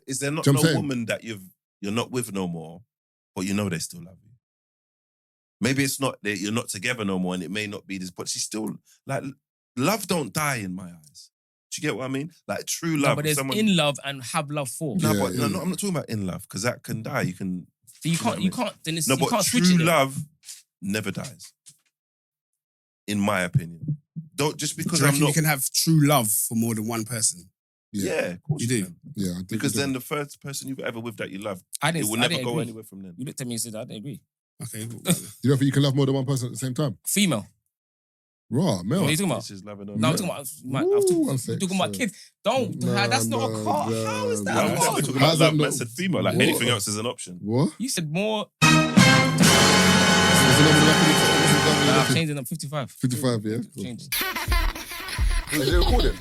Is there not Do you know what I'm no saying? woman that you're not with no more, but you know they still love you? Maybe it's not that you're not together no more, and it may not be this, but she's still like love don't die in my eyes. Do you get what I mean? Like true love. No, but there's in love and have love for. No, Yeah, but yeah. no, I'm not talking about in love because that can die. You can. So you can't. know You what I mean? can't. Then it's, No, you but can't switch true it. Then. love never dies. In my opinion, don't just because Do you I'm reckon you not. can have true love for more than one person? Yeah, of course You do? can. Yeah, I do. Because then the first person you've ever with that you love, I it didn't. will I never didn't go agree. anywhere from then. You looked at me and said I didn't agree. Okay. You don't think you can love more than one person at the same time? Female. Right, Mel. What are you talking about? This is loving No, I'm talking about. I'm talking about kids. Don't. That's not a car. How is that? Why a would car? I be talking How's about that love? Man not- said female. Like What? anything else is an option. What? You said more. What's the number of the Nah, record? I'm changing them. 55. 55, yeah. Cool. Changing. Is it recording?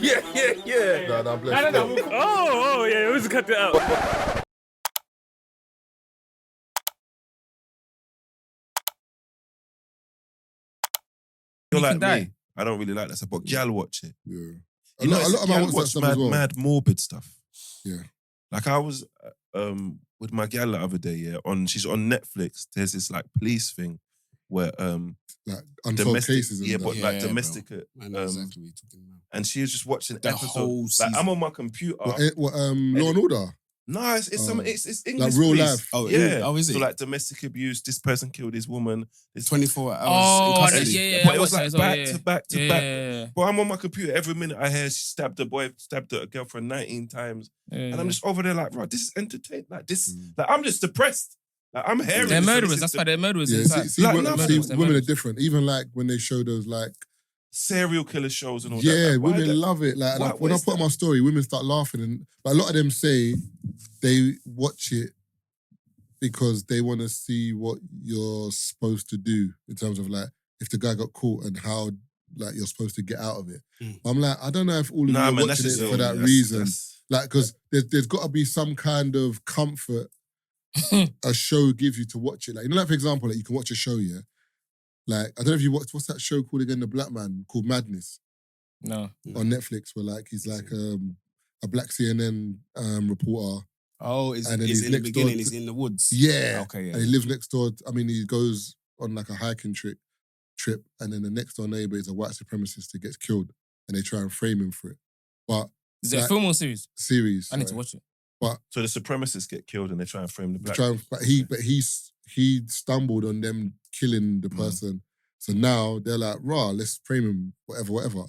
Yeah. No, bless you. Oh, yeah, we just cut it out. You're You like can die. me. I don't really like that stuff, but gal watch it. Yeah. You know, a lot of my gal watch that watch stuff mad, as well. mad morbid stuff. Yeah. Like I was with my gal the other day, she's on Netflix. There's this like police thing where Like unsolved domestic, cases and yeah, that. but Yeah, like bro. domestic, I know exactly what you're talking about. and she was just watching The episode. whole Like season. I'm on my computer. What, Law and Order? No, it's Oh. it's English Like real police. life. Oh, Yeah. oh, is it? So like domestic abuse. This person killed his woman. This 24 hours Oh, in yeah, custody. yeah. But I it was watched like that back as well, to back to yeah. back. Yeah. But I'm on my computer. Every minute I hear she stabbed a girlfriend 19 times. And I'm just over there like, bro, this is entertaining. Like this, like I'm just depressed. Like I'm hearing They're this, so murderers. this is That's the why they're murderers Yeah, inside. see, Like, women, no, see, they're women are murderers. different. Even like when they show those like, serial killer shows and all that. yeah, Like, why women that- love it. Like, and why- when I what is put on that? my story, women start laughing, and but a lot of them say they watch it because they want to see what you're supposed to do in terms of like if the guy got caught and how like you're supposed to get out of it. I'm like, I don't know if all of you Nah, are man, that's watching it just for that reason. Like, because there's got to be some kind of comfort a show gives you to watch it. Like, you know, like for example, like you can watch a show, yeah. Like, I don't know if you watched, what's that show called again? The Black Man called Madness No. on Netflix, where like he's like a black CNN reporter. Oh, it's And then in he's the next beginning, door he's to- in the woods. Yeah. Okay, yeah. And he lives next door. I mean, he goes on like a hiking trip, and then the next door neighbor is a white supremacist who gets killed, and they try and frame him for it. But Is it a like, film or series? series. I need to sorry. watch it. So the supremacists get killed and they try and frame the black. But he stumbled on them killing the person. So now they're like, rah, let's frame him, whatever.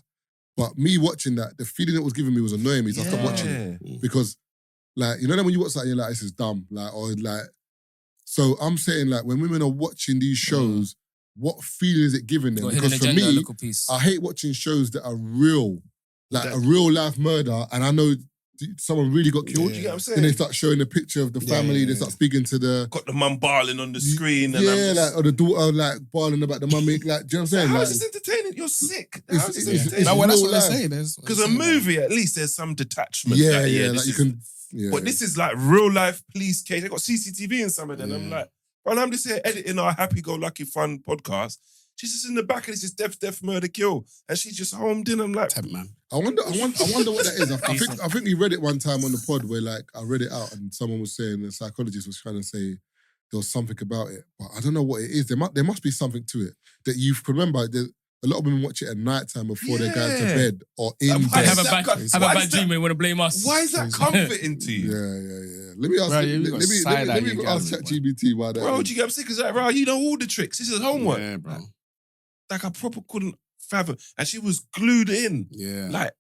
But me watching that, the feeling it was giving me was annoying me. So I stopped watching it. Because, like, you know that when you watch that, you're like, this is dumb. Like, or like, so I'm saying, like, when women are watching these shows, what feeling is it giving them? Got hidden Because for agenda, me, local piece. I hate watching shows that are real, like a real life murder, and I know someone really got killed. Do you get what I'm saying? Then they start showing a picture of the family, they start speaking to the... Got the mum barling on the screen. And Yeah, I'm just, like, or the daughter, like, bawling about the mummy, like, do you know what I'm saying? how Like, is this entertaining? You're sick. It's- How is this it's- entertaining? No, well, that's real what life. they're saying. Because a movie, at least there's some detachment. yeah, that, yeah, this like you is- can... Yeah. But this is like real life police case. They got CCTV in some of them. I'm like, well, I'm just here editing our happy-go-lucky fun podcast. She's just in the back and it's just death, murder, kill. And she's just homed in. I'm like, Temp, man. I wonder what that is. I think we read it one time on the pod where like I read it out and someone was saying, the psychologist was trying to say there was something about it, but I don't know what it is. There must be something to it that you remember. A lot of women watch it at night time before they're going to bed or in Why bed. is Have a that bad, co- have a why bad is dream that- when you want to blame us. why is that comforting to you? Yeah. Let me ask. Bro, you got side eye Let me you ask got, ChatGPT why that. Bro, is. do you get what I'm saying? Because like, bro, you know all the tricks. This is homework. Yeah, bro. Like I proper couldn't fathom. And she was glued in. Yeah. Like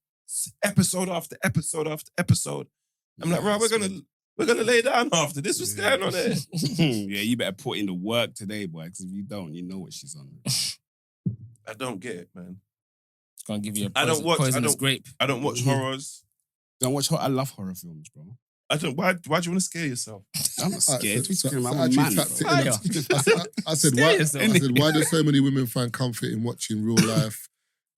episode after episode after episode. I'm like, right, we're gonna lay down after this. What's going on there? Yeah, you better put in the work today, boy, because if you don't, you know what she's on. I don't get it, man. It's gonna give you a I don't watch- poisonous grape. I don't watch horrors. Don't watch horror. I love horror films, bro. I don't. Why do you want to scare yourself? I'm not scared. So- We're talking so about actually man, tapped bro. it in. I said, Scare why? yourself. I said, why do so many women find comfort in watching real life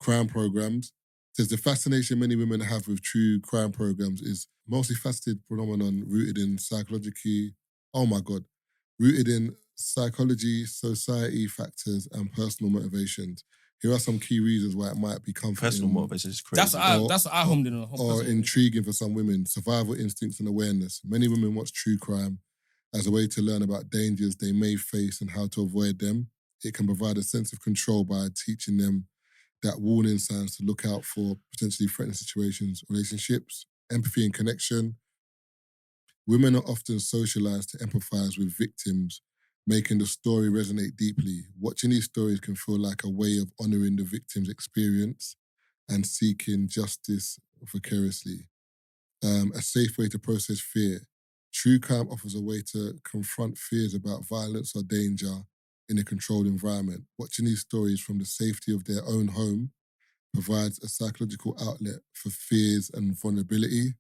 crime programs? Says the fascination many women have with true crime programs is multifaceted phenomenon rooted in psychology. Oh my God, rooted in psychology, society factors, and personal motivations. Here are some key reasons why it might be comforting. Personal motivation is crazy. That's what I homed in. Or intriguing for some women. Survival instincts and awareness. Many women watch true crime as a way to learn about dangers they may face and how to avoid them. It can provide a sense of control by teaching them that warning signs to look out for potentially threatening situations, relationships, empathy and connection. Women are often socialized to empathize with victims, making the story resonate deeply. Watching these stories can feel like a way of honoring the victim's experience and seeking justice vicariously. A safe way to process fear. True crime offers a way to confront fears about violence or danger in a controlled environment. Watching these stories from the safety of their own home provides a psychological outlet for fears and vulnerability.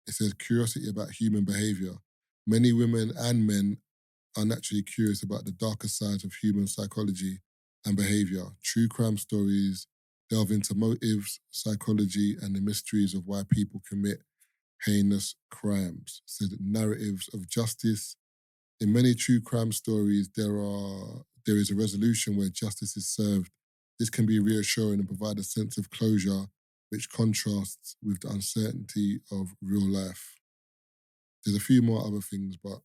It says curiosity about human behavior. Many women and men are naturally curious about the darker sides of human psychology and behavior. True crime stories delve into motives, psychology, and the mysteries of why people commit heinous crimes. It says narratives of justice. In many true crime stories, there is a resolution where justice is served. This can be reassuring and provide a sense of closure, which contrasts with the uncertainty of real life. There's a few more other things, but...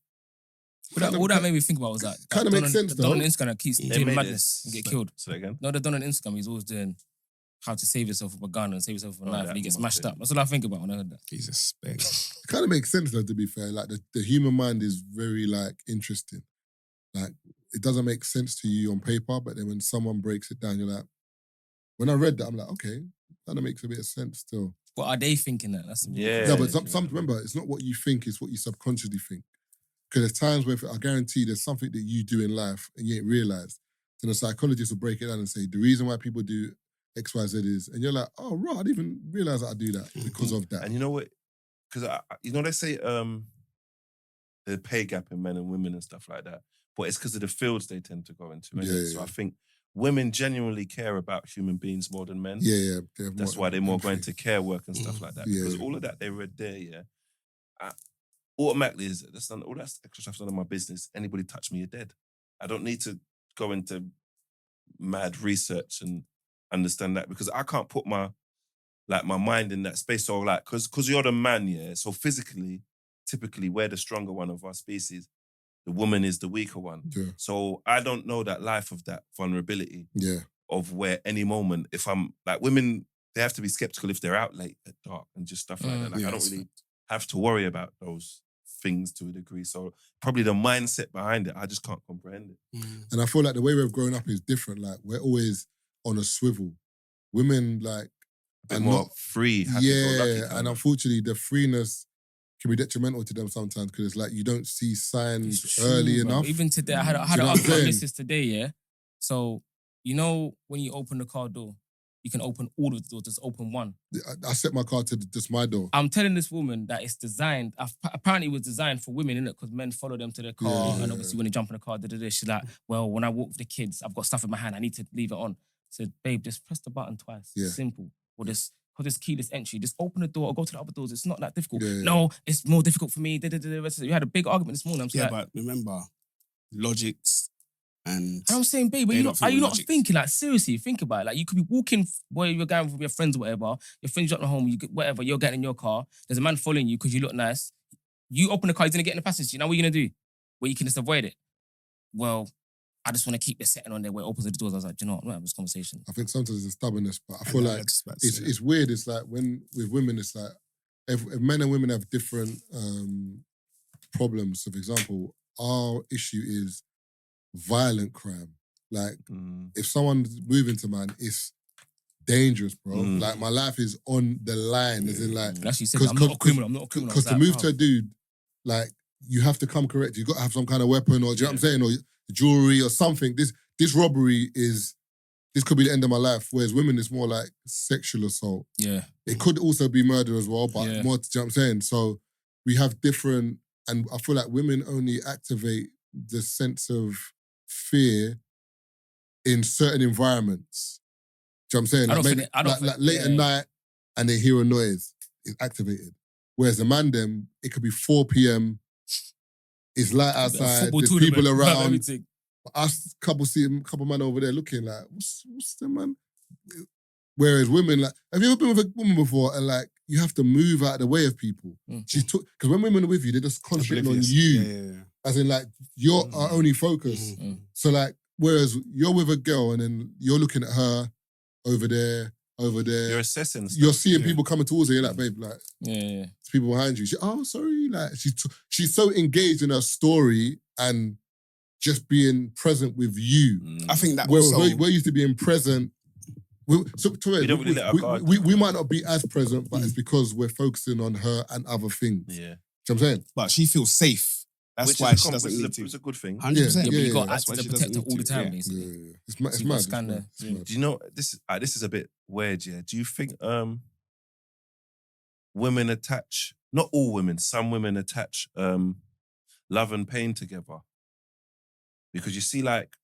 All that made me think about was that... Kind of makes sense, the though. Don on Instagram keeps doing madness and get killed. Say that again? No, the Don on Instagram, he's always doing how to save yourself with a gun and save yourself with a knife, and he gets smashed up. That's all I think about when I heard that. He's a spec. It kind of makes sense, though, to be fair. Like, the human mind is very, like, interesting. Like, it doesn't make sense to you on paper, but then when someone breaks it down, you're like... When I read that, I'm like, okay, kind of makes a bit of sense still. But are they thinking that? That's No, but some remember, it's not what you think, it's what you subconsciously think. Because there's times where I guarantee there's something that you do in life and you ain't realised. So the psychologist will break it down and say, the reason why people do X, Y, Z is, and you're like, oh, right, I didn't even realise that I do that because of that. And you know what? Because, they say the pay gap in men and women and stuff like that, but it's because of the fields they tend to go into. So I think women genuinely care about human beings more than men. Yeah. That's why they're more going to care work and stuff like that. Because all of that they read there, automatically is all that's extra stuff's none of my business. Anybody touch me, you're dead. I don't need to go into mad research and understand that because I can't put my mind in that space. So like, because you're the man, so physically, typically we're the stronger one of our species. The woman is the weaker one. Yeah. So I don't know that life of that vulnerability. Yeah. Of where any moment, if I'm like women, they have to be skeptical if they're out late at dark and just stuff like that. Like I don't really have to worry about those things to a degree. So probably the mindset behind it, I just can't comprehend it. And I feel like the way we've grown up is different. Like we're always on a swivel. Women like a bit more free. And unfortunately the freeness can be detrimental to them sometimes because it's like you don't see signs early enough. Even today, I had an argument with this today, yeah? So, you know when you open the car door, you can open all of the doors, just open one. I set my car to just my door. I'm telling this woman that it's designed, apparently it was designed for women, innit? Because men follow them to their car and obviously when they jump in the car, she's like, well, when I walk with the kids, I've got stuff in my hand, I need to leave it on. I said, babe, just press the button twice. Yeah. Simple. Or just... Because it's keyless entry. Just open the door or go to the other doors. It's not that difficult. No, it's more difficult for me. You had a big argument this morning. But remember, logics and... I'm saying, babe, are you not thinking? Like, seriously, think about it. Like, you could be walking where you're going with your friends or whatever. Your friends dropping home, whatever, you're getting in your car. There's a man following you because you look nice. You open the car, he's going to get in the passenger. You know what you're going to do? Well, you can just avoid it. Well... I just want to keep the setting on there where it opens the doors. I was like, do you know what? I'm not having this conversation. I think sometimes it's a stubbornness, but I feel like it's weird. It's like when with women, it's like if men and women have different problems. So, for example, our issue is violent crime. Like if someone's moving to man, it's dangerous, bro. Like my life is on the line. As in, like, that's you said. I'm not a criminal. Because to move to a dude, like you have to come correct. You got to have some kind of weapon, or do you know what I'm saying, or jewelry or something. This robbery this could be the end of my life. Whereas women, it's more like sexual assault. Yeah. It could also be murder as well, but more, do you know what I'm saying? So we have different, and I feel like women only activate the sense of fear in certain environments. Do you know what I'm saying? Like late at night and they hear a noise, it's activated. Whereas the man, it could be 4 p.m, it's light outside, there's people around. Us couple man over there looking like, what's the man? Whereas women, like, have you ever been with a woman before and like you have to move out of the way of people? She took because when women are with you, they're just concentrating on you, as in like you're our only focus. So like, whereas you're with a girl and then you're looking at her over there. You're assessing. You're seeing people coming towards her. You're like, babe, like, Yeah. there's people behind you. Sorry, like she's so engaged in her story and just being present with you. I think that we're used to being present. We don't really let our guard we might not be as present, but it's because we're focusing on her and other things. Yeah. You know what I'm saying? But she feels safe. That's Which why is she doesn't need to. It's a good thing. 100%. Yeah, but you got to That's act why as a she doesn't protector need all the to, time, yeah. basically. Yeah. It's So you mad. got kinda- It's yeah. mad. Do you know this is a bit weird, yeah? Do you think women attach, not all women, some women attach love and pain together? Because you see, like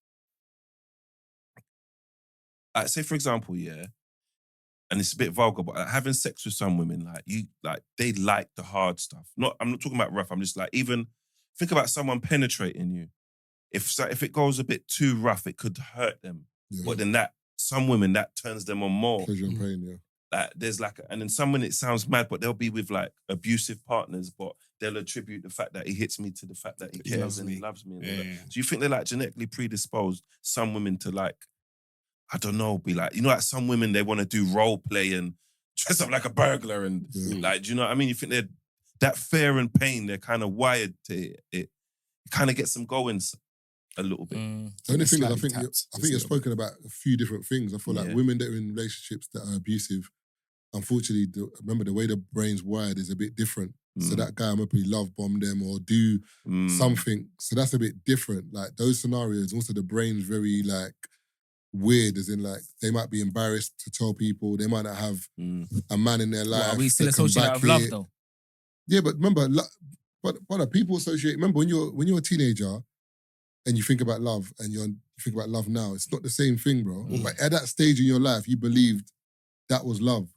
say for example, yeah, and it's a bit vulgar, but like, having sex with some women, they like the hard stuff. I'm not talking about rough. I'm just like, even think about someone penetrating you. If it goes a bit too rough, it could hurt them. Yeah. But then some women that turns them on more. Pleasure and pain, yeah. Like there's like, and then some women it sounds mad, but they'll be with like abusive partners, but they'll attribute the fact that he hits me to the fact that he cares loves and me. he loves me. And all Yeah, that. yeah. Do you think they're like genetically predisposed? Some women to like, I don't know, be like, like some women they want to do role play and dress up like a burglar and like, do you know what I mean? You think they're that fear and pain? They're kind of wired to it. It kind of gets them going a little bit. The only thing is, I Slightly think tapped. you're spoken about a few different things. I feel like Yeah. women that are in relationships that are abusive, unfortunately, remember the way the brain's wired is a bit different. So that guy might probably love bomb them or do something. So that's a bit different. Like those scenarios, also the brain's very like weird, as in like they might be embarrassed to tell people. They might not have a man in their life. Are we still that can associated back with love it. though? Yeah, but remember, but people associate. Remember when you're a teenager and you think about love and you think about love now, it's not the same thing, bro. Like at that stage in your life, you believed that was love.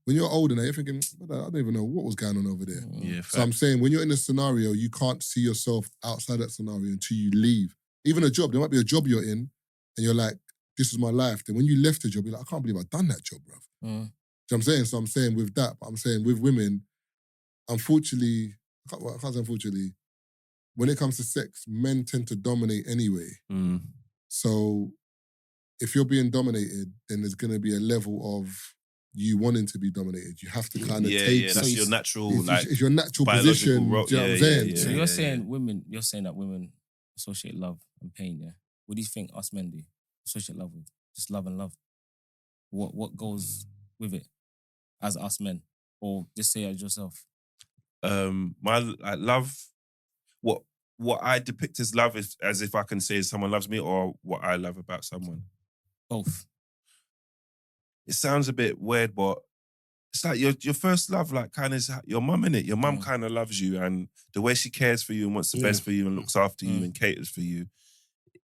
When you're older now, you're thinking, I don't even know what was going on over there. Yeah, So I'm saying, when you're in a scenario, you can't see yourself outside that scenario until you leave. Even a job, there might be a job you're in, and you're like, this is my life. Then when you left the job, you're like, I can't believe I've done that job, bruv. Do you know what I'm saying? So I'm saying with that, but I'm saying with women, unfortunately, I can't say unfortunately, when it comes to sex, men tend to dominate anyway. So if you're being dominated, then there's going to be a level of you wanting to be dominated. You have to kind of take it. That's your natural, it's your natural biological position. role. Do you know what I'm saying? So you're saying women, you're saying that women associate love and pain, yeah? What do you think us men do? Associate love with? Just love and love. What goes with it as us men? Or just say as yourself? My love, what I depict as love is as if I can say someone loves me, or what I love about someone. Both. It sounds a bit weird, but it's like your first love, like kind of is your mum, innit? Your mum kind of loves you, and the way she cares for you and wants the best for you and looks after you and caters for you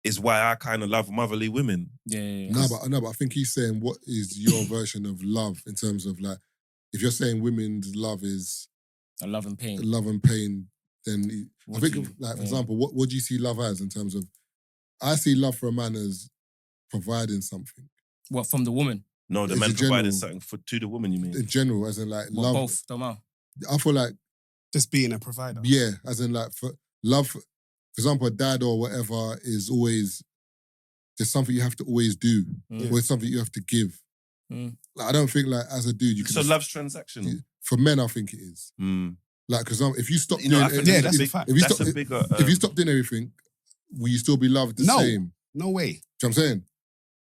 is why I kind of love motherly women. Yeah. No, but I think he's saying, what is your version of love in terms of like, if you're saying women's love is a love and pain. Then I think, for example, what do you see love as in terms of? I see love for a man as providing something. What, from the woman? No, the man providing something to the woman, you mean? In general, as in like love. Both, don't matter. I feel like just being a provider. Yeah, as in like for love, for example, a dad or whatever is always just something you have to always do, or it's something you have to give. Like, I don't think like as a dude you can. So love's transactional. For men, I think it is. Like, because if you stop doing, that's a fact. If you stop doing everything, will you still be loved the same? No way. Do you know what I'm saying?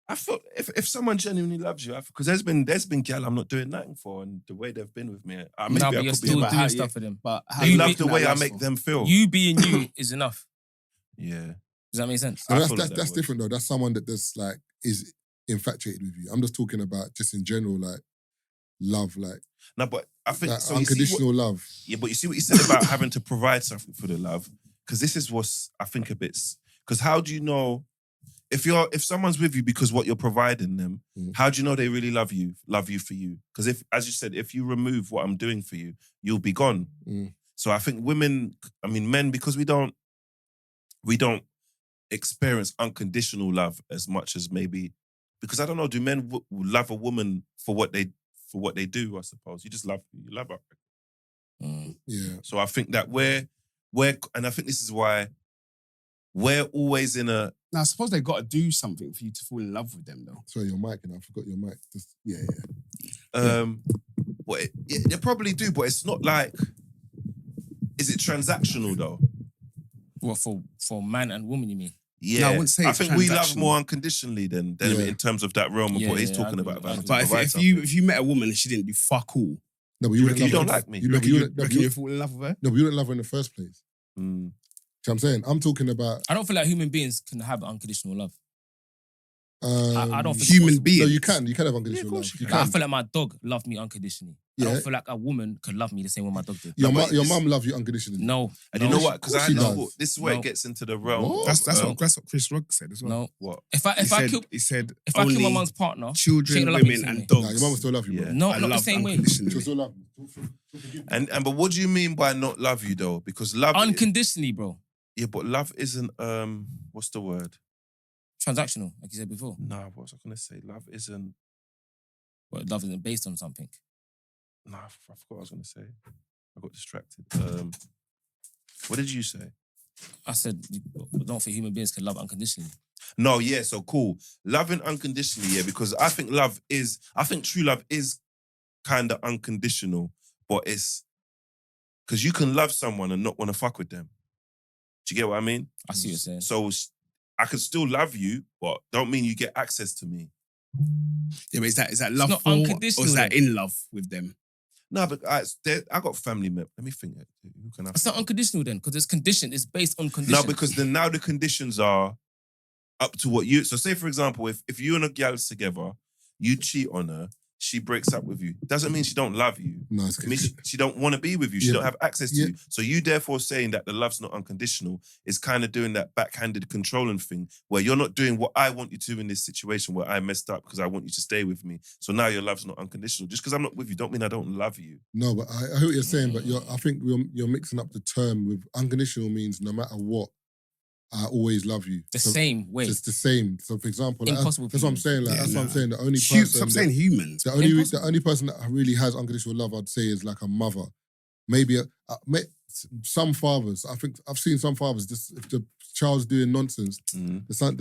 I feel if someone genuinely loves you, because there's been gal I'm not doing nothing for, and the way they've been with me, but you're still doing stuff for them. But I love the way I make them feel. You being you is enough. Yeah. Does that make sense? No, that's different though. That's someone that just like is infatuated with you. I'm just talking about just in general, like love, like. No, but I think like so. Unconditional love. Yeah, but you see what you said about having to provide something for the love, because this is what's I think a bit. Because how do you know if someone's with you because what you're providing them? How do you know they really love you for you? Because if, as you said, if you remove what I'm doing for you, you'll be gone. So I think men, because we don't experience unconditional love as much as maybe Because I don't know, do men love a woman for what they do? I suppose you just love her. Yeah. So I think that we're, and I think this is why we're always in a. Now, I suppose they got to do something for you to fall in love with them, though. Sorry, your mic, and I forgot your mic. Yeah. But they probably do, but it's not like. Is it transactional though? What for man and woman? You mean? Yeah, No, I wouldn't say I it's think we love transactional. more unconditionally than in terms of that realm of Yeah, what he's yeah, talking I about. agree. About But if you met a woman and she didn't do fuck all, No, but you wouldn't you love don't her. like me. You reckon wouldn't you fall in love with her? No, but you wouldn't love her in the first place. Mm. Do you know what I'm saying? I'm talking about I don't feel like human beings can have unconditional love. I don't think Human it's possible. beings. No, you can have unconditional course love. you You Like, I can. feel like my dog loved me unconditionally. I Yeah. don't feel like a woman could love me the same way my dog did. Your but it's- mum love you unconditionally. No. And no, you know what? Because course I she know does. this is where No. it gets into the realm. What? of, That's what Chris Rock said as well. No. what. If I kill He said if I kill my only mum's partner, she children, ain't gonna love me the women, same and way. dogs. Nah, your mum will still love you, bro. Yeah. no, I not the love same way. unconditionally. She'll still love you. And but what do you mean by not love you though? Because love, Unconditionally, bro. yeah, but love isn't what's the word? Transactional, like you said before. Nah, what was I gonna say? Love isn't. But love isn't based on something. Nah, I forgot what I was gonna say. I got distracted. What did you say? I said, I don't think human beings can love unconditionally. No, yeah, so cool. Loving unconditionally, yeah, because I think true love is kind of unconditional, but it's because you can love someone and not want to fuck with them. Do you get what I mean? I see what you're saying. So I can still love you, but don't mean you get access to me. Yeah, but is that love not for, or unconditional is that then. in love with them? No, but I got family members. Let me think. Who can I? It's not unconditional then, because it's conditioned. It's based on No, conditions. because then now the conditions are up to what you. So say for example, if you and a gal's together, you cheat on her, she breaks up with you. Doesn't mean she don't love you. No, it's It means she don't want to be with you. She Yeah. don't have access to Yeah. you. So you therefore saying that the love's not unconditional is kind of doing that backhanded controlling thing where you're not doing what I want you to in this situation where I messed up because I want you to stay with me. So now your love's not unconditional. Just because I'm not with you don't mean I don't love you. No, but I hear what you're saying, but I think you're mixing up the term with unconditional means no matter what, I always love you. the So same way. It's the same. So for example, like, Impossible that's what I'm people. saying. Like, Yeah, that's what I'm nah. saying. The only person, Stop saying humans. the Impossible. only person that really has unconditional love, I'd say, is like a mother. Maybe some fathers. I think I've seen some fathers. Just if the child's doing nonsense, the son.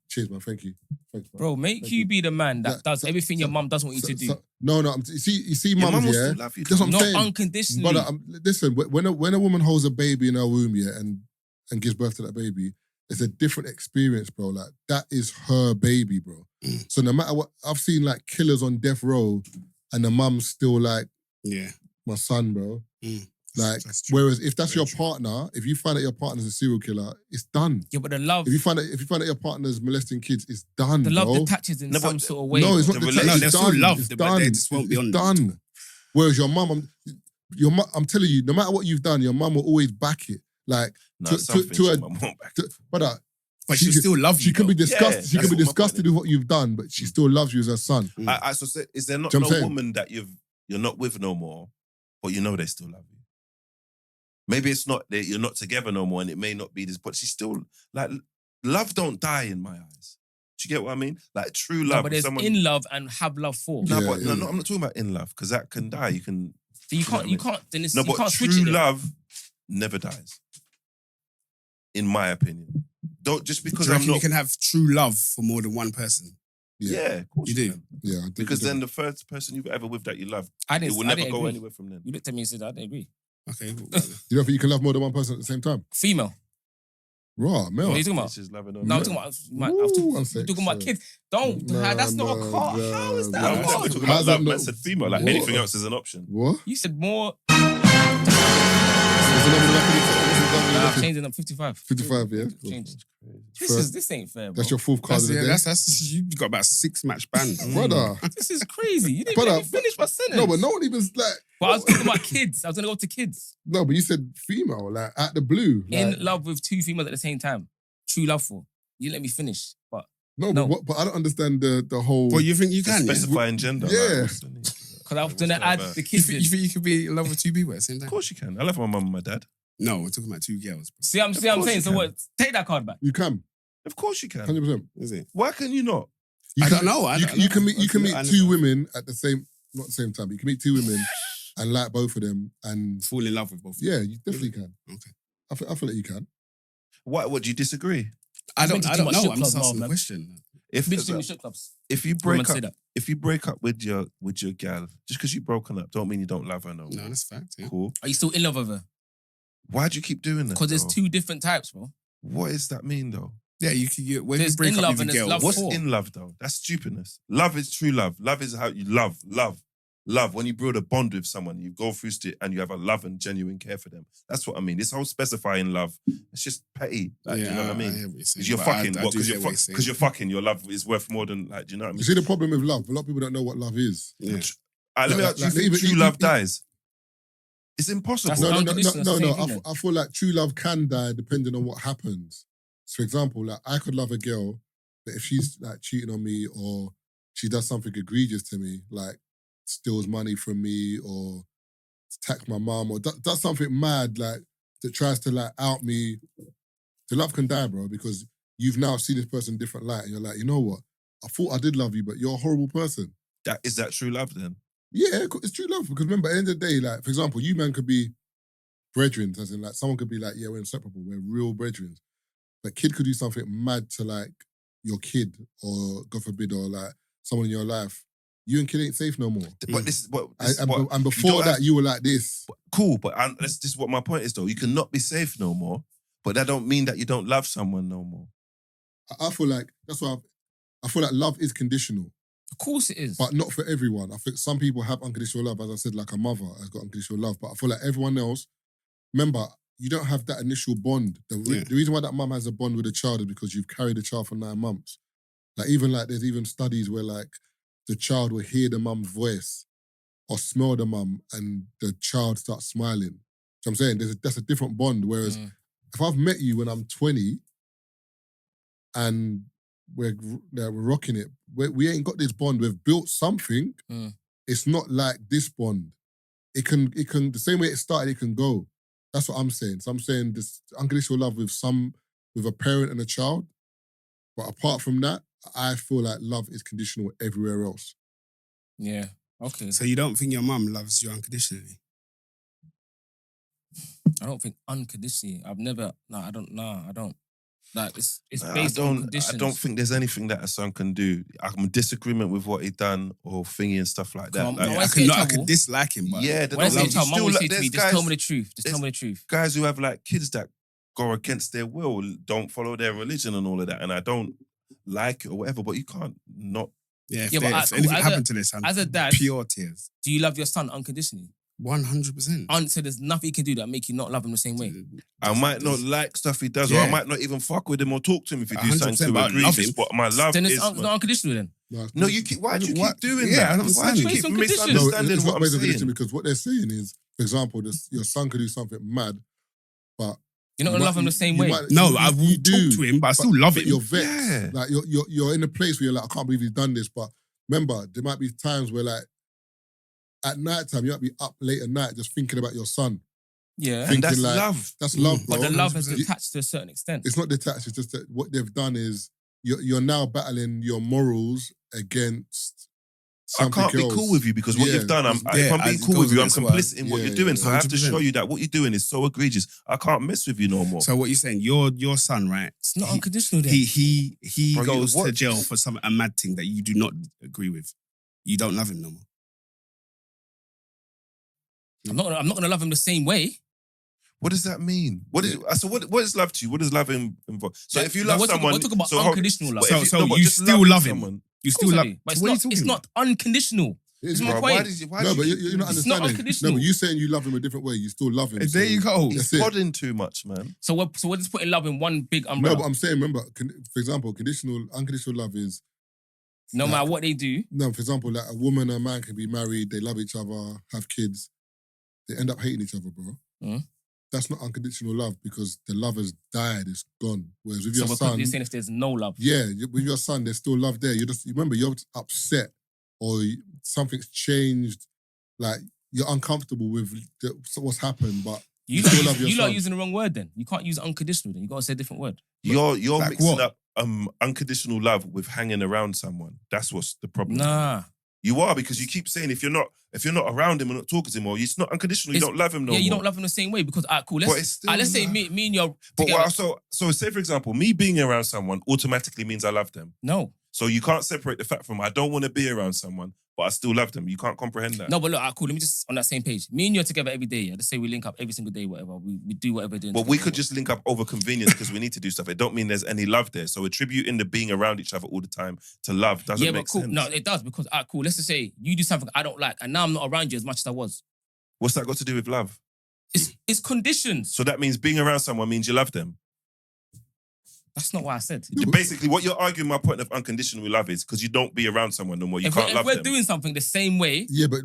Cheers, man. Thank you. Thanks, man. Bro, make Thank you you. be the man that That- does so- everything your so- mum doesn't want you to do. No. You see, Your mum mums, will yeah. still love you. That's what I'm Not saying. unconditionally. Brother, listen. When a woman holds a baby in her womb, yeah, and gives birth to that baby, it's a different experience, bro. Like that is her baby, bro. So no matter what, I've seen like killers on death row, and the mum's still like Yeah. my son, bro. Mm. Like, That's true. whereas if that's Very your true. partner, if you find out your partner's a serial killer, it's done. Yeah, but the love, If you find out your partner's molesting kids, it's done, the love bro. detaches in No, some but- sort of way. No, it's bro. not The the rela- No, it's they'll done. still love, It's but done. they just won't be It's on done. Whereas your mum, I'm telling you, no matter what you've done, your mum will always back it. Like, No, to something a- my mum back. brother, But she'll still love you. she can be though. disgusted. Yeah, she can that's be what my disgusted point with what you've done, but she still loves you as her son. Is there not Do you know what I'm no saying? woman that you're not with no more, but you know they still love you? Maybe it's not that you're not together no more, and it may not be this, but she's still like love don't die in my eyes. Do you get what I mean? Like true No, love. but there's in love and have love for. No, Yeah, but yeah. no, I'm not talking about in love because that can die. You can So you can't, know what I then it's, no, you but can't switch true it. then. love never dies. In my opinion, don't just Do because you I'm reckon not. you can have true love for more than one person? Yeah. Yeah, of course You do? can. Yeah, I do- Because I do. then the first person you've ever with that you love, I it didn't, will I never didn't go agree. anywhere from then. You looked at me and said, I didn't agree. Okay. You don't think you can love more than one person at the same time? Female. Raw, Mel. What are you talking about? This is loving on No, I'm you. talking about, Ooh, I'm one talking, sec, about sorry. kids. Don't, that's not a car. How is that No, a we're car? talking about How's that love. Man not- said female. Like What? anything else is an option. What? You said more. What's the number of Nah, the changing up 55. 55, yeah? Cool. Change. First- This ain't fair, bro. That's your fourth card That's, of the day. that's you got about 6 match bands. Brother. This is crazy. You didn't Brother, let me finish my sentence. No, but no one even like. But I was talking about kids. I was gonna go to kids. No, but you said female, like at the blue. Like, In love with two females at the same time. True love for. You didn't let me finish. But no, no. but I don't understand the whole. Well, you think you can? Yeah? Specifying gender. Yeah. Like, what's the need? because I was gonna What's add that the You kids. think, you think you could be in love with 2 people at the same time? Of course you can. I love my mum and my dad. No, we're talking about 2 girls. Bro. See, I'm course saying. you So can. what? Take that card back. You can, Of course you can. 100%. Is it? Why can you not? You I can- don't know. You can meet I two never- women at the same, not the same time. But you can meet two women and like both of them, and fall in love with both. yeah, you definitely can. Okay. I feel like you can. What do you disagree? I been to too don't much know. strip I'm just clubs, asking the man. question. If Been to too many strip clubs. if you Women break say up, that. if you break up with your gal, just because you've broken up, don't mean you don't love her no more. No, that's fact. Yeah. Cool. Are you still in love with her? Why do you keep doing that? Because there's though? two different types, bro. What does that mean though? Yeah, you can get when There's you break in up love with and a there's girl. love. What's Four. in love though? That's stupidness. Love is true love. Love is how you love. Love. When you build a bond with someone, you go through it and you have a love and genuine care for them. That's what I mean. This whole specifying love, it's just petty. Like, do you know what I mean? hear what you're saying, Because you're but fucking. I What? do Because get what you're saying. you're fucking. Your love is worth more than like. Do you know what I You mean? see the problem with love? A lot of people don't know what love is. Yeah. Let me ask you: like, think even- true love dies? It's impossible. That's No. unconditional, that's the same thing, I feel like true love can die depending on what happens. So, for example, like I could love a girl, but if she's like cheating on me or she does something egregious to me, like steals money from me or attacks my mom or does something mad like that tries to like out me, the love can die, bro, because you've now seen this person in a different light and you're like, you know what? I thought I did love you, but you're a horrible person. Is that true love then? Yeah, it's true love. Because remember, at the end of the day, like, for example, you man could be brethren, as in like someone could be like, yeah, we're inseparable, we're real brethren. But kid could do something mad to like your kid or God forbid, or like someone in your life. You and kid ain't safe no more. But this, And before that, you were like this. Cool, but this is what my point is though. You cannot be safe no more, but that don't mean that you don't love someone no more. I feel like that's why I feel like love is conditional, Of course it is. but not for everyone. I think some people have unconditional love, as I said, like a mother has got unconditional love. But I feel like everyone else, remember, you don't have that initial bond. The reason why that mum has a bond with a child is because you've carried the child for 9 months. Like even like there's even studies where like the child will hear the mum's voice or smell the mum and the child starts smiling. So I'm saying that's a different bond. Whereas if I've met you when I'm 20 and we're rocking it, we ain't got this bond. We've built something. It's not like this bond. It can the same way it started, it can go. That's what I'm saying. So I'm saying this unconditional love with a parent and a child. But apart from that, I feel like love is conditional everywhere else. Yeah. Okay. So you don't think your mum loves you unconditionally? I don't think unconditionally. I don't. Like it's Nah, based on conditions. I don't think there's anything that a son can do. I'm in disagreement with what he done or thingy and stuff like that. Come on, Like, no, I could dislike him, but yeah, they When I don't say love child, you. mum Still, always like, say to me, there's just guys- tell me the truth. Just tell me the truth. guys who have like kids that go against their will, don't follow their religion and all of that, and I don't like it or whatever. But you can't not. yeah, if, Yeah, but if anything as happened to this, as a dad- pure tears. Do you love your son unconditionally? 100%. So there's nothing he can do that make you not love him the same way. I might not like stuff he does, or Yeah. I might not even fuck with him or talk to him if he do 100%, something but I too love egregious. him. But my love Then is. it's not unconditional then. No, why do you keep doing Yeah, that? I don't Why do you understand. keep Based on conditions. No, misunderstanding it's what not I'm based on condition saying? because what they're saying is, for example, your son could do something mad, but You're not you gonna love him the same way. No, I will talk to him, but I still love but him. you're vexed. Yeah. Like you're in a place where you're like, I can't believe he's done this. But remember, there might be times where like at night time, you might be up late at night just thinking about your son. Yeah. And Thinking that's like, love. That's love, bro. But the love has 100%. detached to a certain extent. It's not detached. It's just that what they've done is you're now battling your morals against I something can't be else. cool with you because what Yeah, you've done, if because- I'm being it cool with goes you, I'm against what- complicit in what yeah, you're doing. yeah, So I have to 100%. show you that what you're doing is so egregious. I can't mess with you no more. So what you're saying, your son, right? It's not unconditional then. He Bro, you- goes to what? jail for a mad thing that you do not agree with. You don't love him no more. I'm not gonna love him the same way. What does that mean? What is love to you? What does love involve? So Yeah, if you no, love we're talking- someone, we're talking about so unconditional love. but if So but you just still loving love him? someone- You Of still course I love. do, but So what are you it's talking not unconditional. It is, It's my bro. point. Why No, do but you you're not It's not understanding. unconditional. No, but you saying you love him a different way. You still love him. There so you go. He's That's it. podding too much, man. So we're just putting love in one big No, umbrella. but I'm saying, remember, for example, unconditional love is No matter what they do. no. For example, like a woman and a man can be married, they love each other, have kids, they end up hating each other, bro. Mhm. That's not unconditional love because the love has died, it's gone. Whereas with So your we're son, saying if there's no love. yeah, with your son, there's still love there. Remember, you're upset or something's changed, like you're uncomfortable with what's happened, but You still love your lot are son. using the wrong word then. You can't use unconditional then. You gotta say a different word. You're Like mixing what? up unconditional love with hanging around someone. That's what's the problem. Nah. You are, because you keep saying if you're not around him or not talking to him, or it's not unconditional, you don't love him no more. Yeah, you don't love him the same way because cool. Let's say me and you're But together. so say for example, me being around someone automatically means I love them. No. So you can't separate the fact from I don't want to be around someone, but I still love them. You can't comprehend that. No, but look, cool. Let me just on that same page. Me and you're together every day. Yeah? Let's say we link up every single day, whatever. We do whatever we're doing. But we could just link up over convenience because we need to do stuff. It don't mean there's any love there. So attributing the being around each other all the time to love doesn't make sense. No, it does because cool. Let's just say you do something I don't like, and now I'm not around you as much as I was. What's that got to do with love? It's conditions. So that means being around someone means you love them. That's not what I said. Basically, what you're arguing my point of unconditional love is because you don't be around someone no more. You can't love them. If we're doing something the same way, yeah, but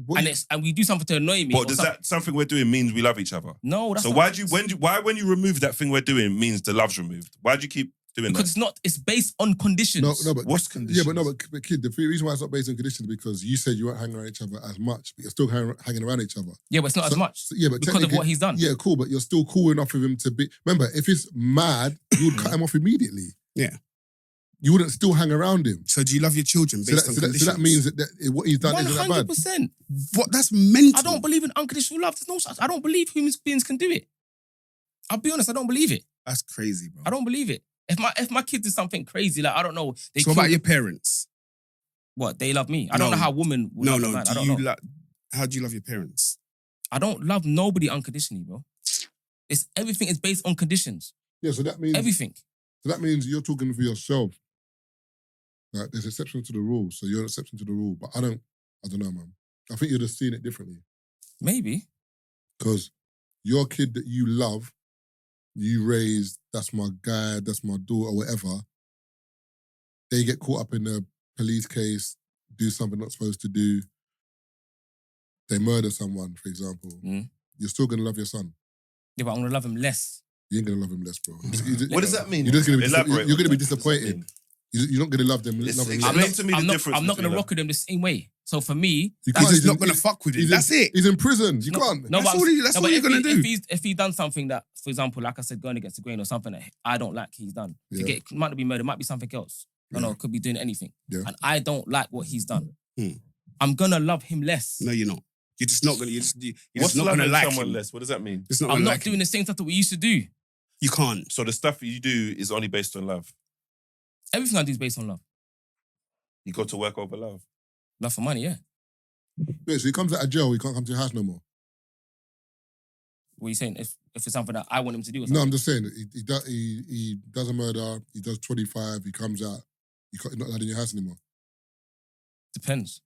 and we do something to annoy me. But does that something we're doing means we love each other? No, that's so not. Why when you remove that thing we're doing means the love's removed? Why do you keep doing because that? it's based on conditions. No, but what's conditions? Yeah, but kid, the reason why it's not based on conditions is because you said you weren't hanging around each other as much, but you're still hanging around each other. Yeah, but it's not as much. Yeah, but because of what he's done. Yeah, cool, but you're still cool enough with him to be. Remember, if he's mad, you would cut him off immediately. Yeah. You wouldn't still hang around him. So do you love your children based on conditions? So that means that what he's done isn't that bad. 100%. What? That's mental. I don't believe in unconditional love. There's no such. I don't believe human beings can do it. I'll be honest, I don't believe it. That's crazy, bro. I don't believe it. If my kids do something crazy, like I don't know. So what about your parents? What, they love me? I don't know how women would love a man. I don't know. How do you love your parents? I don't love nobody unconditionally, bro. Everything is based on conditions. Yeah, so that means everything. So that means you're talking for yourself. Like there's exceptions to the rule, so you're an exception to the rule. But I don't know, man. I think you're just seeing it differently. Maybe. Because your kid that you love, you raised, that's my guy, that's my daughter, whatever, they get caught up in a police case, do something not supposed to do, they murder someone, for example, you're still going to love your son. Yeah, but I'm going to love him less. You ain't going to love him less, bro. What does that mean? You're just going to be disappointed. You're not going to love them. Explain to me the difference. I'm not going to rock with them the same way. So for me, he's not going to fuck with him. That's it. He's in prison. You can't. That's all you're going to do. If he's done something that, for example, like I said, going against the grain or something that I don't like, he's done. It might not be murder, it might be something else. No, it could be doing anything. Yeah. And I don't like what he's done. I'm going to love him less. No, you're not. You're just not going to. You're just not going to like someone him less. What does that mean? I'm not doing the same stuff that we used to do. You can't. So the stuff you do is only based on love. Everything I do is based on love. You go to work over love. Love for money, yeah. Wait, so he comes out of jail, he can't come to your house no more? What are you saying? If it's something that I want him to do or something? No, I'm just saying, he does a murder, he does 25, he comes out, you're not allowed in your house anymore. Depends.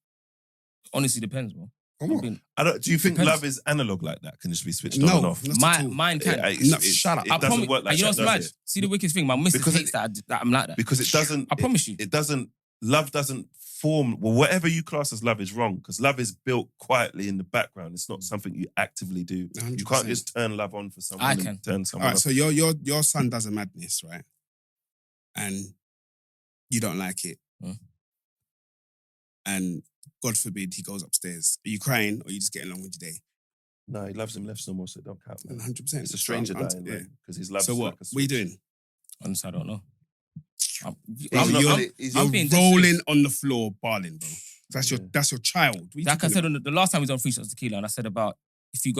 Honestly, depends, bro. Do you think love is analog like that? Can just be switched on and off? Mine can. Shut up. It doesn't work like that. You know what's mad? See the wickedest thing? My missus hates that I'm like that. Because it doesn't... I promise you. It doesn't... Love doesn't form... Well, whatever you class as love is wrong because love is built quietly in the background. It's not something you actively do. 100%. You can't just turn love on for someone and turn someone All right, off. so your son does a madness, right? And you don't like it. And God forbid he goes upstairs. Are you crying or are you just getting along with your day? No, he loves him less no more, so it don't count. 100%. It's a stranger dying, because his love. So what? What are you doing? Honestly, I don't know. I'm rolling on the floor, barling, bro. That's your child. Like I said on the last time we was on Free Shots Tequila, and I said about if you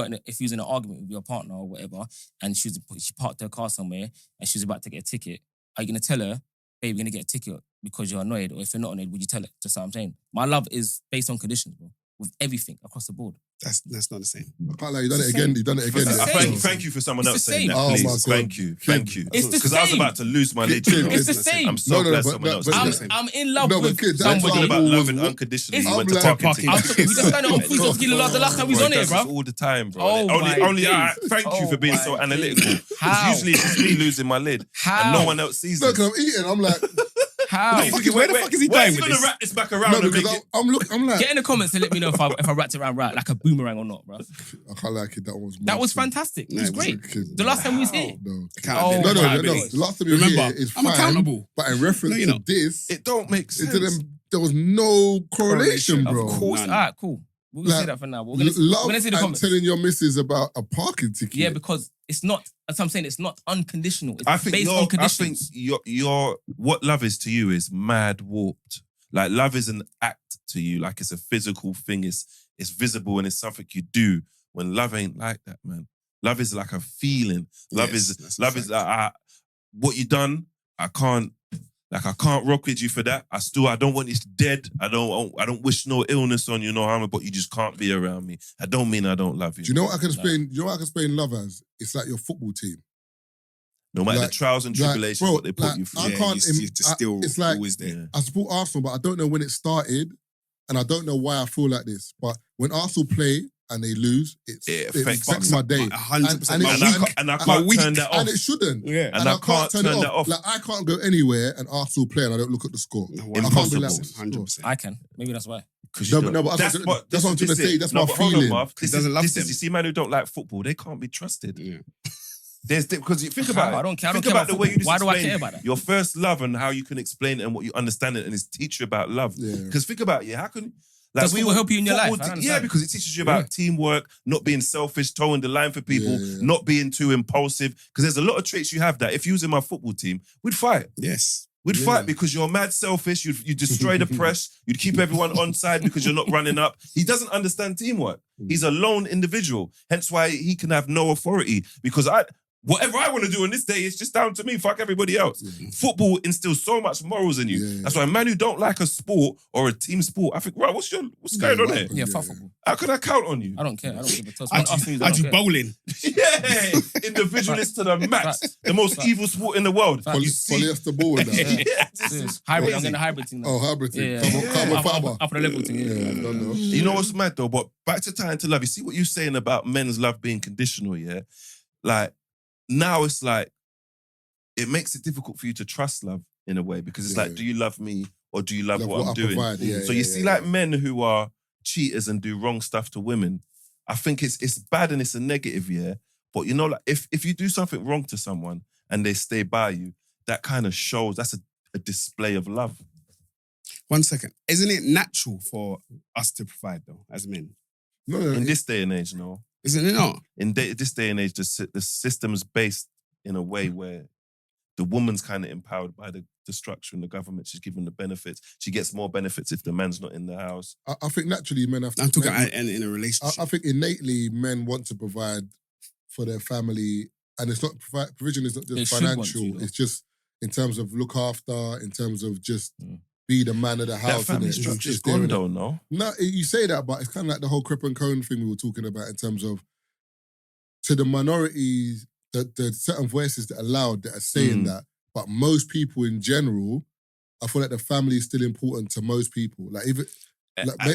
was in an argument with your partner or whatever, and she parked her car somewhere and she was about to get a ticket, are you gonna tell her, babe, you're gonna get a ticket because you're annoyed, or if you're not annoyed, would you tell it? Just what I'm saying. My love is based on conditions, bro. With everything across the board. That's not the same. I can't lie, you done it again. You done it again. Thank you for someone else saying that, Oh please. my God. Thank you. It's the because I was same. about to lose my lid. It's the same. I'm so glad someone else said that. I'm in love No, but with kid, that's somebody. Talking about was- loving unconditionally. You I'm went to like- parking We tickets. just done it on Free Shots Tequila the last time we was on He here, does bro. this all the time, bro. Oh my only days. thank you for being so my analytical. days. How? Usually it's just me losing my lid. How? And no one else sees No, it. because I'm eating, I'm like, How? Where the fuck is he Where's going he with going to this? wrap this back around no, and make because it... I'm like, Get in the comments and let me know if I wrapped it around right, like a boomerang or not, bro. I can't like it. That was Fantastic. It was great. Kid, The last time we was here. No. Oh, No. my The days. last time you were Remember, here is I'm fine. accountable. But in reference you're to not. this, It don't make sense. there was no correlation, bro. Of course. None. All right, cool. We'll say Like, that for now. We're gonna see the and comments. telling your missus about a parking ticket. Yeah, because it's not. That's what I'm saying. It's not unconditional. It's I think based on I think conditions. your what love is to you is mad warped. Like love is an act to you. Like it's a physical thing. It's visible and it's something you do. When love ain't like that, man. Love is like a feeling. Love Yes, is that's a love fact. is like what you done. I can't rock with you for that. I don't want you dead. I don't wish no illness on you, no harm, but you just can't be around me. I don't mean I don't love you. Do you know what I can explain? Do you know what I can explain love as? It's like your football team. No matter like- the trials and like, tribulations, bro, what they put like, you through. I can't- You still it's like- always there. Yeah. I support Arsenal, but I don't know when it started, and I don't know why I feel like this. But when Arsenal play and they lose, it affects affects my day. 100%. And My it's- week. And I My can't week. turn that off. And it shouldn't. Yeah. And I can't turn that off. Like I can't go anywhere and Arsenal play and I don't look at the score. No, I can't be like, 100%. I can. Maybe that's why. No, but that's what I'm trying to say. That's my feeling. This doesn't love them. You see, man who don't like football, they can't be trusted. Yeah. Because you think about it. I don't care. I Think don't care about the about way you just football. Why do I explained care about that? your first love and how you can explain it and what you understand it and it's teach you about love. Yeah. Because think about it, how can Does football help you in your life? I don't Yeah, understand. because it teaches you about teamwork, not being selfish, towing the line for people, not being too impulsive. Because there's a lot of traits you have that if you was in my football team, we'd fight. Yes. We'd fight because you're mad selfish. You destroy the press. You'd keep everyone on side because you're not running up. He doesn't understand teamwork. He's a lone individual. Hence why he can have no authority. Because whatever I want to do on this day, it's just down to me. Fuck everybody else. Football instills so much morals in you. Yeah. That's why a man who don't like a sport or a team sport, I think, right, what's going on here? Yeah, fuck football. How can I count on you? I don't care. I don't give a toss. I do care. bowling. Yeah, individualist to the max. The most evil sport in the world. Fact. You see- Polyester ball and that. Yeah, this Yeah. is Hybrid. I'm crazy. getting a hybrid team now. Oh, hybrid team. Yeah. Carbon fiber. Up on the level team. Yeah, Yeah. I don't know. You know what's mad though? But back to tying to love. You see what you're saying about men's love being conditional, yeah? Like, now it's like, it makes it difficult for you to trust love in a way because it's Yeah. like, do you love me or do you love Love what I'm I doing? provide. Yeah, So you see like men who are cheaters and do wrong stuff to women, I think it's bad and it's a negative, yeah? But you know, like if you do something wrong to someone and they stay by you, that kind of shows, that's a display of love. 1 second. Isn't it natural for us to provide though, as men? No, In this day and age, no. Isn't it not? In this day and age, the system's based in a way where the woman's kind of empowered by the structure and the government. She's given the benefits. She gets more benefits if the man's not in the house. I think naturally men have to. I'm talking men- in a relationship. I think innately men want to provide for their family, and it's not provision is not They just should want financial. to, though. It's just in terms of look after, in terms of just be the man of the house. That family innit? structure's Just there, gone innit? though, no? No, you say that, but it's kind of like the whole Crip and Cone thing we were talking about in terms of to the minorities, the certain voices that are loud that are saying that, but most people in general, I feel like the family is still important to most people. Like even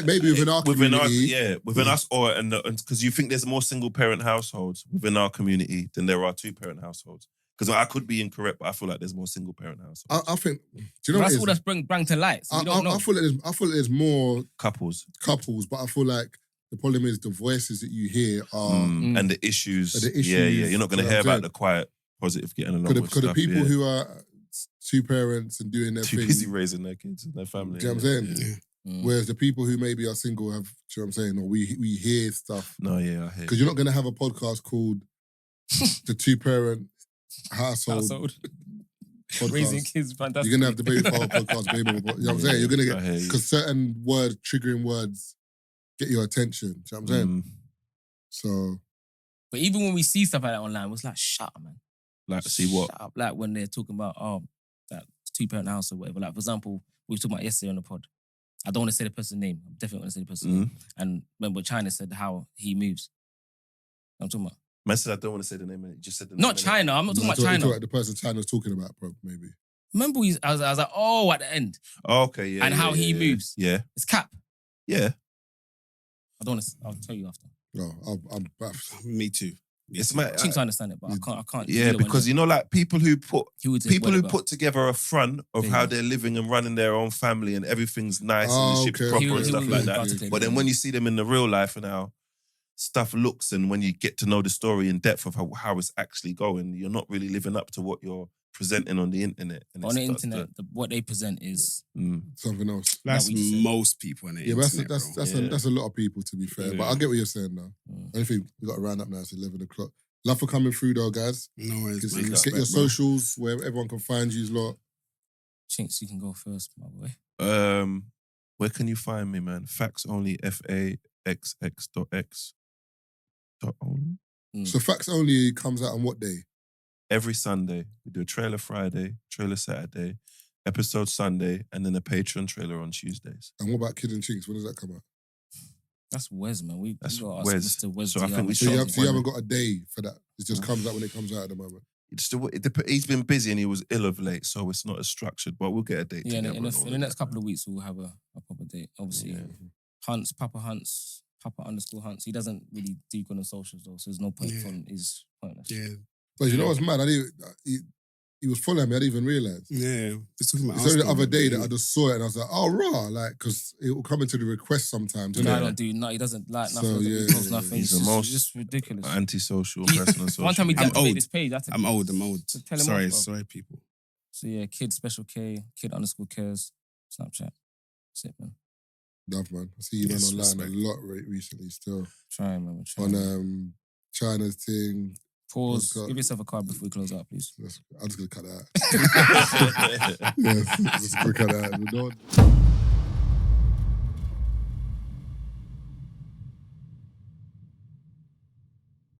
maybe within our community, within us, or because you think there's more single parent households within our community than there are 2-parent households. Because I could be incorrect, but I feel like there's more single parent households. I think. Do you know what That's it all is? that's bring to light. So we don't know. I feel like there's more Couples couples, but I feel like the problem is the voices that you hear are and the issues. And the Yeah. issues, You're not going to you know hear what I'm about saying? the quiet, positive getting along with because the stuff. people yeah. who are 2 parents and doing their too thing. busy raising their kids and their family. Do you know what I'm saying? Yeah. Whereas the people who maybe are single have, do you know what I'm saying? Or we hear stuff. No, yeah, I hear. Because you're not going to have a podcast called the 2-parent household podcast. Raising kids, fantastic. You're going to have the baby power podcast, baby. You know what I'm saying? You're going to I hear get, you. because certain triggering words get your attention. Do you know what I'm saying? So, But even when we see stuff like that online, it's like, shut up, man. Like, see what? Shut up. Like when they're talking about, that 2-parent house or whatever. Like, for example, we were talking about yesterday on the pod. I don't want to say the person's name. I'm definitely going to say the person's name. And remember, China said how he moves. I'm talking about. Man said I don't want to say the name. You just said the Not name. China. I'm not talking about you're China. talking about the person China's talking about, bro, maybe. Remember, I was like, oh, at the end. Oh, okay, yeah. And how he moves. Yeah. It's cap. Yeah. I don't want to. I'll tell you after. No, I'm baffed. Me too. It's I seem to understand it, but I can't. Yeah, because you know, like people who put whatever. put together a front of Yeah. how they're living and running their own family and everything's nice and the ship's okay. proper He and was stuff like that. about to take But it. then when you see them in the real life now, stuff looks and when you get to know the story in depth of how it's actually going, you're not really living up to what you're presenting on the internet. And On the internet, what they present is something else. That's what you said. most people on the internet, that's a lot of people, to be fair. But I get what you're saying now. I think we got to round up now. It's 11 o'clock. Love for coming through though, guys. No worries, man. Get your socials where everyone can find you lot. Chinks, you can go first, my boy. Where can you find me, man? Faxx only, FAXX.X. Only. So Faxx only comes out on what day? Every Sunday. We do a trailer Friday, trailer Saturday, episode Sunday, and then a Patreon trailer on Tuesdays. And what about Kid and Chinks? When does that come out? That's Wes, man. That's got Wes. Mr. Wes. So I think we So should. you haven't got a day for that. It just comes out when it comes out at the moment. He's been busy and he was ill of late, so it's not as structured. But we'll get a date. Yeah, together in the next couple of weeks, we'll have a proper date. Obviously, Papa _ Hunts. He doesn't really do good on socials though, so there's no point from his pointless. Yeah. But you know what's mad? He was following me. I didn't even realise. Yeah. It's only the other day that I just saw it and I was like, oh, raw. Like, because it will come into the request sometimes. No, I don't do nothing. He doesn't like nothing. So, Post nothing. He's the It's most just ridiculous. antisocial person on social. One time he I'm deactivated old. his page. I'm old. Tell him Sorry, people. So yeah, kid special K, kid _ cares, Snapchat. That's it, man. Love, man. I see you man online respect. a lot recently still. Try, man. On China's thing. Pause. Give yourself a card before we close out, please. I'm just going to cut that out. Yes, just going to cut that out.